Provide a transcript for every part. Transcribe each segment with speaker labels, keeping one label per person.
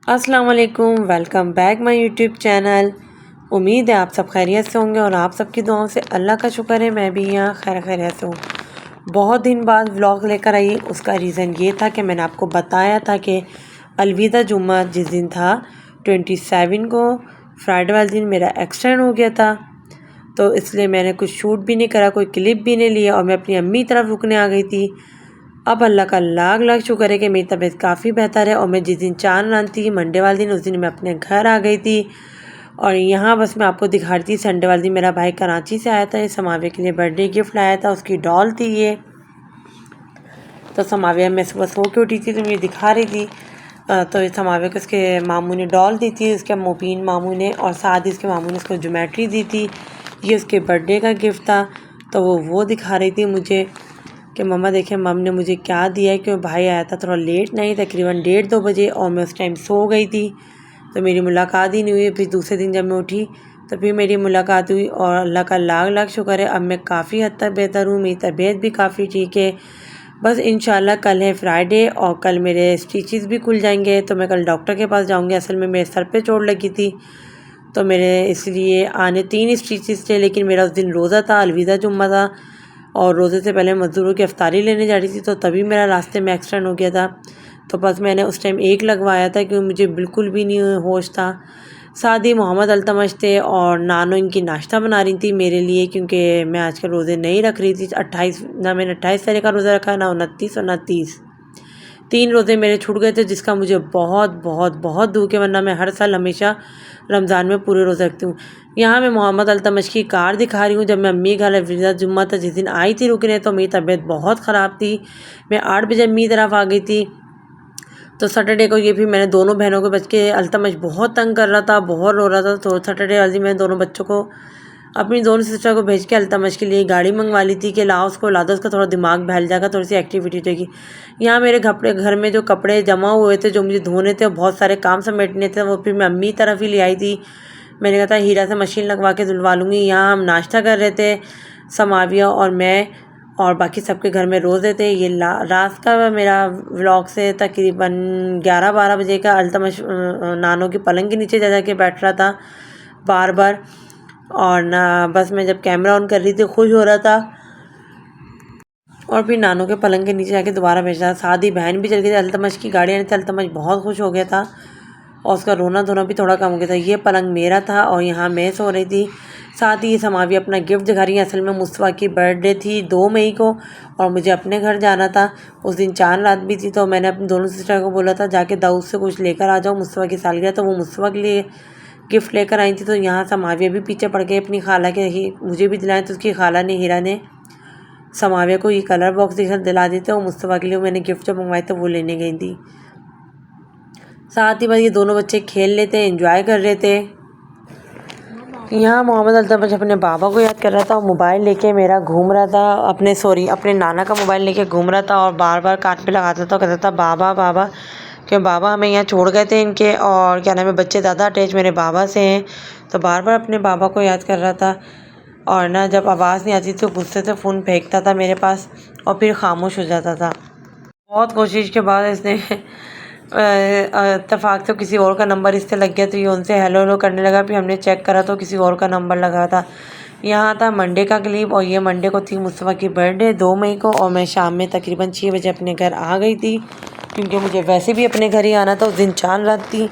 Speaker 1: अस्सलाम वालेकुम, welcome back my YouTube channel. उम्मीद है आप सब खैरियत से होंगे और आप सबकी दुआओं से अल्लाह का शुक्र है मैं भी यहाँ खैरियत से हूँ। बहुत दिन बाद व्लॉग लेकर आई। उसका रीज़न ये था कि मैंने आपको बताया था कि अलविदा जुम्मा जिस दिन था 27 को, फ्राइडे वाले दिन मेरा एक्सीडेंट हो गया था। तो इसलिए मैंने कुछ शूट भी नहीं करा, कोई क्लिप भी नहीं लिया और मैं अपनी अम्मी की तरफ रुकने आ गई थी। अब अल्लाह का लाख लाख शुक्र है कि मेरी तबीयत काफ़ी बेहतर है और मैं जिस दिन चाँद रात थी मंडे वाले दिन, उस दिन मैं अपने घर आ गई थी। और यहाँ बस मैं आपको दिखा रही थी, संडे वाले दिन मेरा भाई कराची से आया था, ये समावे के लिए बर्थडे गिफ्ट लाया था, उसकी डॉल थी ये। तो समावे मैं सुबह सो के उठी थी तो मुझे दिखा रही थी। तो इस समावे को उसके मामू ने डॉल दी थी, उसके मुबीन मामू ने, और साथ ही उसके मामू ने उसको ज्योमेट्री दी थी। ये उसके बर्थडे का गिफ्ट था। तो वो दिखा रही थी मुझे कि मम्मा देखें मम ने मुझे क्या दिया है, क्यों भाई आया था थोड़ा लेट नहीं, तकरीबन 1:30-2 बजे, और मैं उस टाइम सो गई थी तो मेरी मुलाकात ही नहीं हुई। फिर दूसरे दिन जब मैं उठी तो फिर मेरी मुलाकात हुई और अल्लाह का लाख लाख शुक्र है अब मैं काफ़ी हद तक बेहतर हूँ, मेरी तबीयत भी काफ़ी ठीक है। बस इंशाल्लाह कल है फ्राइडे और कल मेरे स्टिचेस भी खुल जाएंगे तो मैं कल डॉक्टर के पास जाऊँगी। असल में मेरे सर पे चोट लगी थी तो मेरे इसलिए आने 3 स्टिचेस थे, लेकिन मेरा उस दिन रोज़ा था, अलविदा जुम्मा था और रोज़े से पहले मज़दूरों की अफ्तारी लेने जा रही थी, तो तभी मेरा रास्ते में एक्सीडेंट हो गया था। तो बस मैंने उस टाइम एक लगवाया था क्योंकि मुझे बिल्कुल भी नहीं होश था। साथ ही मोहम्मद अल्तमश थे और नानो इनकी नाश्ता बना रही थी मेरे लिए, क्योंकि मैं आजकल रोज़े नहीं रख रही थी। 28 ना मैंने 28 तारीख का रोज़ा रखा, ना 29 और ना 30। 3 रोज़े मेरे छूट गए थे, जिसका मुझे बहुत बहुत बहुत दुख है, वरना मैं हर साल हमेशा रमज़ान में पूरे रोज़े रखती हूँ। यहाँ मैं मोहम्मद अल्तमश की कार दिखा रही हूँ। जब मैं अम्मी घर अलविदा जुम्मा था जिस दिन आई थी रुकने, तो मेरी तबीयत बहुत ख़राब थी। मैं 8 बजे अम्मी की तरफ आ गई थी। तो सैटरडे को ये भी मैंने दोनों बहनों के बच के, अल्तमश बहुत तंग कर रहा था, बहुत रो रहा था, तो सैटरडे वाले दिन मैंने दोनों बच्चों को, अपनी दोनों सिस्टर को भेज के अल्तमश के लिए गाड़ी मंगवा ली थी कि लाओ उसको ला दो, उसका थोड़ा दिमाग बहल जाएगा, थोड़ी सी एक्टिविटी होगी। यहाँ मेरे घर में जो कपड़े जमा हुए थे जो मुझे धोने थे और बहुत सारे काम समेटने थे, वो फिर मैं अम्मी की तरफ ही ले आई थी। मैंने कहा था हीरा से मशीन लगवा के धुलवा लूँगी। यहाँ हम नाश्ता कर रहे थे, समाविया और मैं, और बाकी सबके घर में रोज़े थे। ये रात का मेरा व्लॉग से तकरीबन 11-12 बजे का। अल्तमश नानों की पलंग के नीचे जा के बैठ रहा था बार बार, और ना बस मैं जब कैमरा ऑन कर रही थी खुश हो रहा था, और फिर नानों के पलंग के नीचे जाके दोबारा भेज रहा था। साथ ही बहन भी चल गई थी, अल्तमश की गाड़ी आनी थी। अल्तमश बहुत खुश हो गया था और उसका रोना धोना भी थोड़ा कम हो गया था। ये पलंग मेरा था और यहाँ मैं सो रही थी। साथ ही ये समावी अपना गिफ्ट दिखा रही है। असल में मुस्तफ़ा की बर्थडे थी 2 मई को और मुझे अपने घर जाना था। उस दिन चांद रात भी थी, तो मैंने अपनी दोनों सिस्टर को बोला था जाके दाऊद से कुछ लेकर आ जाओ मुस्तफ़ा की सालगिरह, तो वो मुस्तफ़ा के लिए गिफ्ट लेकर आई थी। तो यहाँ समाविया भी पीछे पड़ गई अपनी खाला के, ही मुझे भी दिलाएं, तो उसकी खाला ने, हीरा ने समाविया को ये कलर बॉक्स दिला देते और मुस्तफ़ा के लिए मैंने गिफ्ट जो मंगवाए थे वो लेने गई थी। साथ ही बस ये दोनों बच्चे खेल लेते, एंजॉय कर रहे थे। यहाँ मोहम्मद अल्तमश अपने बाबा को याद कर रहा था और मोबाइल लेके मेरा घूम रहा था, अपने नाना का मोबाइल लेके घूम रहा था और बार बार कान पे लगाता था, कहता था बाबा बाबा, क्यों बाबा हमें यहाँ छोड़ गए थे इनके, और क्या नाम है, बच्चे ज़्यादा अटैच मेरे बाबा से हैं, तो बार बार अपने बाबा को याद कर रहा था। और ना जब आवाज़ नहीं आती तो गुस्से से फ़ोन फेंकता था मेरे पास और फिर खामोश हो जाता था। बहुत कोशिश के बाद इसने इत्तेफाक से किसी और का नंबर इससे लग गया, तो ये उनसे हेलो हेलो करने लगा। फिर हमने चेक करा तो किसी और का नंबर लगा था। यहाँ था मंडे का क्लिप, और ये मंडे को थी मुस्तफ़ा की बर्थडे 2 मई को, और मैं शाम में तकरीबन 6 बजे अपने घर आ गई थी, क्योंकि मुझे वैसे भी अपने घर ही आना था। उस दिन चांद रात थी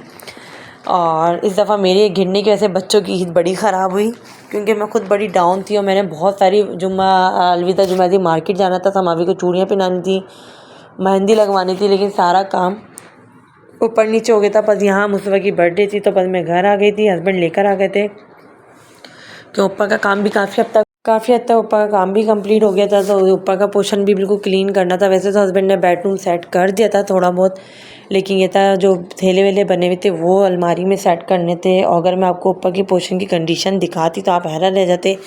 Speaker 1: और इस दफ़ा मेरे गिरने की वजह से बच्चों की ईद बड़ी ख़राब हुई, क्योंकि मैं खुद बड़ी डाउन थी और मैंने बहुत सारी अलविदा जुम्मा दी, मार्केट जाना था, समावी को चूड़ियाँ पहनानी थी, मेहंदी लगवानी थी, लेकिन सारा काम ऊपर नीचे हो गया था। बस यहाँ मुस्तफ़ा की बर्थडे थी तो बस मैं घर आ गई थी, हस्बैंड लेकर आ गए थे, तो ऊपर का काम भी काफ़ी हद तक ऊपर का काम भी कंप्लीट हो गया था। तो ऊपर का पोर्शन भी बिल्कुल क्लीन करना था। वैसे तो हस्बैंड ने बेडरूम सेट कर दिया था थोड़ा बहुत, लेकिन ये था जो थैले वेले बने हुए थे वो अलमारी में सेट करने थे, और अगर मैं आपको ऊपर की पोर्शन की कंडीशन दिखाती तो आप हैरान रह जाते।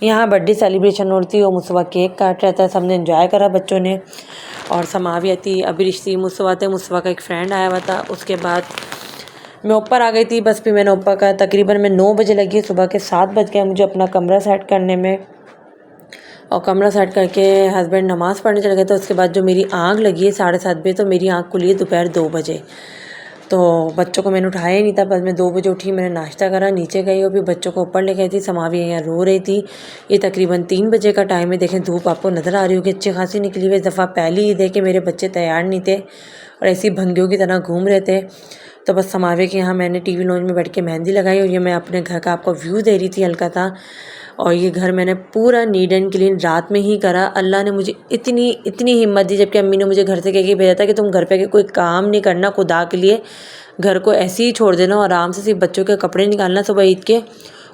Speaker 1: यहाँ बर्थडे सेलिब्रेशन होती है और मुस्तफ़ा केक काट रहा था, सबने इन्जॉय करा बच्चों ने, और समाविया थी, अबरिश थी, मुस्तफ़ा का एक फ्रेंड आया हुआ था। उसके बाद मैं ऊपर आ गई थी। बस फिर मैंने ऊपर का तकरीबन मैं 9 बजे लगी, सुबह के 7 बज गए मुझे अपना कमरा सेट करने में, और कमरा सेट करके हस्बैंड नमाज़ पढ़ने चले गए थे। उसके बाद जो मेरी आँख लगी है 7:30 बजे, तो मेरी आँख खुली है दोपहर 2 बजे। तो बच्चों को मैंने उठाया ही नहीं था। बस मैं 2 बजे उठी, मैंने नाश्ता करा, नीचे गई और फिर बच्चों को ऊपर ले गई थी। समावी यहाँ रो रही थी। ये तकरीबन 3 बजे का टाइम है। देखें धूप आपको नज़र आ रही होगी अच्छी खासी निकली हुई। इस दफ़ा पहली ईद है कि मेरे बच्चे तैयार नहीं थे और ऐसी भंगियों की तरह घूम रहे थे। तो बस समावे के यहाँ मैंने टीवी लॉन्च में बैठ के मेहंदी लगाई और ये मैं अपने घर का आपको व्यू दे रही थी हल्का था। और ये घर मैंने पूरा नीट एंड क्लीन रात में ही करा। अल्लाह ने मुझे इतनी हिम्मत दी, जबकि अम्मी ने मुझे घर से कह के भेजा था कि तुम घर पे कोई काम नहीं करना, खुदा के लिए घर को ऐसे ही छोड़ देना और आराम से सिर्फ बच्चों के कपड़े निकालना सुबह ईद के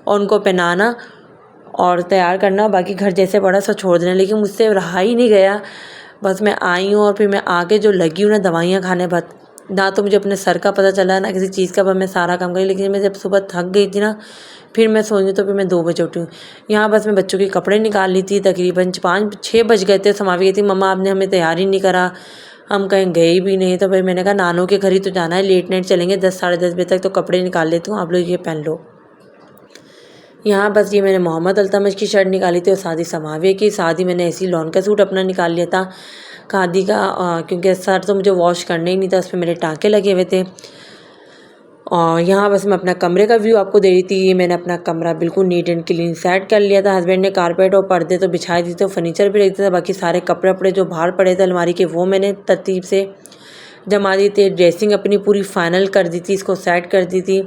Speaker 1: और उनको पहनाना और तैयार करना, बाकी घर जैसे पड़ा सब छोड़ देना। लेकिन मुझसे रहा ही नहीं गया। बस मैं आई हूँ और फिर मैं आके जो लगी हूँ ना दवाइयाँ खाने, बस ना तो मुझे अपने सर का पता चला ना किसी चीज़ का। बस मैं सारा काम करी, लेकिन मैं जब सुबह थक गई थी ना, फिर मैं सोई तो फिर मैं 2 बजे उठी हूँ। यहाँ बस मैं बच्चों के कपड़े निकाल ली थी। तकरीबन 5-6 बज गए थे। समावी गई थी, मम्मा आपने हमें तैयार ही नहीं करा, हम कहीं गए भी नहीं। तो भाई मैंने कहा नानों के घर ही तो जाना है, लेट नाइट चलेंगे 10-10:30 बजे तक, तो कपड़े निकाल लेती हूँ, आप लोग ये पहन लो। यहाँ बस ये मैंने मोहम्मद अल्तमश की शर्ट निकाली थी और सादी समावे की। सादी मैंने ऐसी लॉन का सूट अपना निकाल लिया था खादी का, क्योंकि सर तो मुझे वॉश करना ही नहीं था, उस पर मेरे टाँके लगे हुए थे। और यहाँ बस मैं अपना कमरे का व्यू आपको दे रही थी। ये मैंने अपना कमरा बिल्कुल नीट एंड क्लीन सेट कर लिया था। हस्बैंड ने कारपेट और पर्दे तो बिछा दिए थे, फर्नीचर भी रख दिया था। बाकी सारे कपड़े वपड़े जो बाहर पड़े थे अलमारी के वो मैंने तरतीब से जमा दी थी। ड्रेसिंग अपनी पूरी फाइनल कर दी थी, इसको सेट कर दी थी।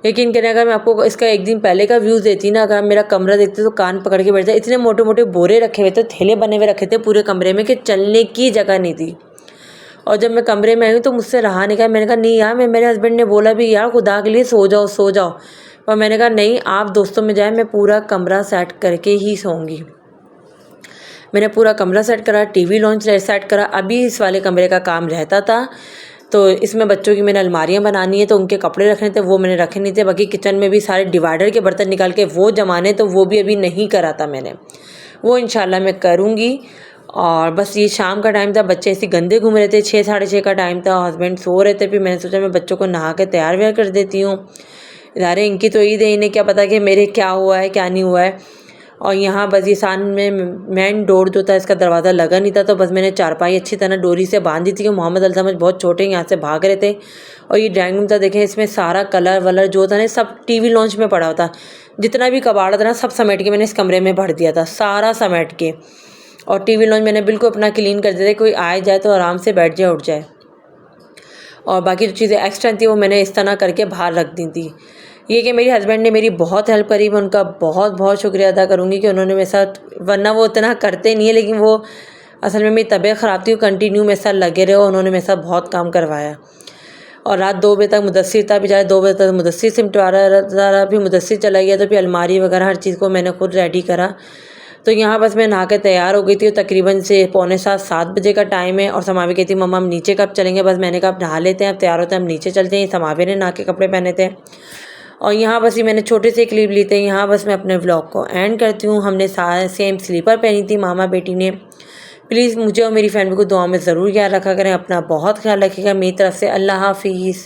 Speaker 1: लेकिन कहने अगर मैं आपको इसका एक दिन पहले का व्यूज़ देती ना, अगर मेरा कमरा देखते तो कान पकड़ के बैठते। इतने मोटे मोटे बोरे रखे हुए थे, थैले बने हुए रखे थे पूरे कमरे में कि चलने की जगह नहीं थी। और जब मैं कमरे में आई हूँ तो मुझसे रहा नहीं गया। मैंने कहा नहीं यार, मेरे हस्बैंड ने बोला भी यार खुदा के लिए सो जाओ सो जाओ, पर मैंने कहा नहीं, आप दोस्तों में जाए, मैं पूरा कमरा सेट करके ही सोऊंगी। मैंने पूरा कमरा सेट करा, टीवी लॉन्च सेट करा। अभी इस वाले कमरे का काम रहता था, तो इसमें बच्चों की मैंने अलमारियाँ बनानी है, तो उनके कपड़े रखने थे, वो मैंने रखे नहीं थे। बाकी किचन में भी सारे डिवाइडर के बर्तन निकाल के वो जमाने, तो वो भी अभी नहीं करा था मैंने, वो इंशाल्लाह मैं करूँगी। और बस ये शाम का टाइम था, बच्चे ऐसे गंदे घूम रहे थे, 6-6:30 का टाइम था, हस्बैंड सो रहे थे। फिर मैंने सोचा मैं बच्चों को नहा के तैयार व्यार कर देती हूँ। इधारे इनकी तो ईद है, इन्हें क्या पता कि मेरे क्या हुआ है क्या नहीं हुआ है। और यहाँ बस ये सामने में मेन डोर जो था, इसका दरवाज़ा लगा नहीं था, तो बस मैंने चारपाई अच्छी तरह डोरी से बांध दी थी कि मोहम्मद अल्तमश बहुत छोटे यहाँ से भाग रहे थे। और ये ड्राइंग रूम था, देखें इसमें सारा कलर वलर जो था ना सब टीवी लॉन्च में पड़ा होता, जितना भी कबाड़ था ना सब समेट के मैंने इस कमरे में भर दिया था, सारा समेट के। और टीवी लॉन्च मैंने बिल्कुल अपना क्लीन कर दिया था, कोई आए जाए तो आराम से बैठ जाए उठ जाए। और बाकी जो चीज़ें एक्स्ट्रा थी वो मैंने इस तरह करके बाहर रख दी थी। ये कि मेरे हस्बैंड ने मेरी बहुत हेल्प करी, मैं उनका बहुत बहुत शुक्रिया अदा करूँगी कि उन्होंने मेरे साथ, वरना वो उतना करते नहीं है, लेकिन वो असल में मेरी तबीयत ख़राब थी, वो कंटिन्यू मेरे साथ लगे रहे, उन्होंने मेरे साथ बहुत काम करवाया। और रात 2 बजे तक मुदस्सिर था, बेचारा 2 बजे तक मुदस्सिर सिमटवा रहा, फिर मुदस्सिर चला गया, तो फिर अलमारी वगैरह हर चीज़ को मैंने खुद रेडी करा। तो यहाँ बस मैं नहा के तैयार हो गई थी, तकरीबन से 6:45-7 बजे का टाइम है। और समावे कहती मम्मा हम नीचे कब चलेंगे, बस मैंने कहा आप नहा लेते हैं, अब तैयार होते हैं, हम नीचे चलते हैं। समावे ने नहा के कपड़े पहने थे। और यहाँ बस ये मैंने छोटे से क्लिप ली थे। यहाँ बस मैं अपने व्लॉग को एंड करती हूँ। हमने सारे सेम स्लीपर पहनी थी मामा बेटी ने। प्लीज़ मुझे और मेरी फैमिली को दुआ में ज़रूर याद रखा करें। अपना बहुत ख्याल रखिएगा। मेरी तरफ से अल्लाह हाफिज़।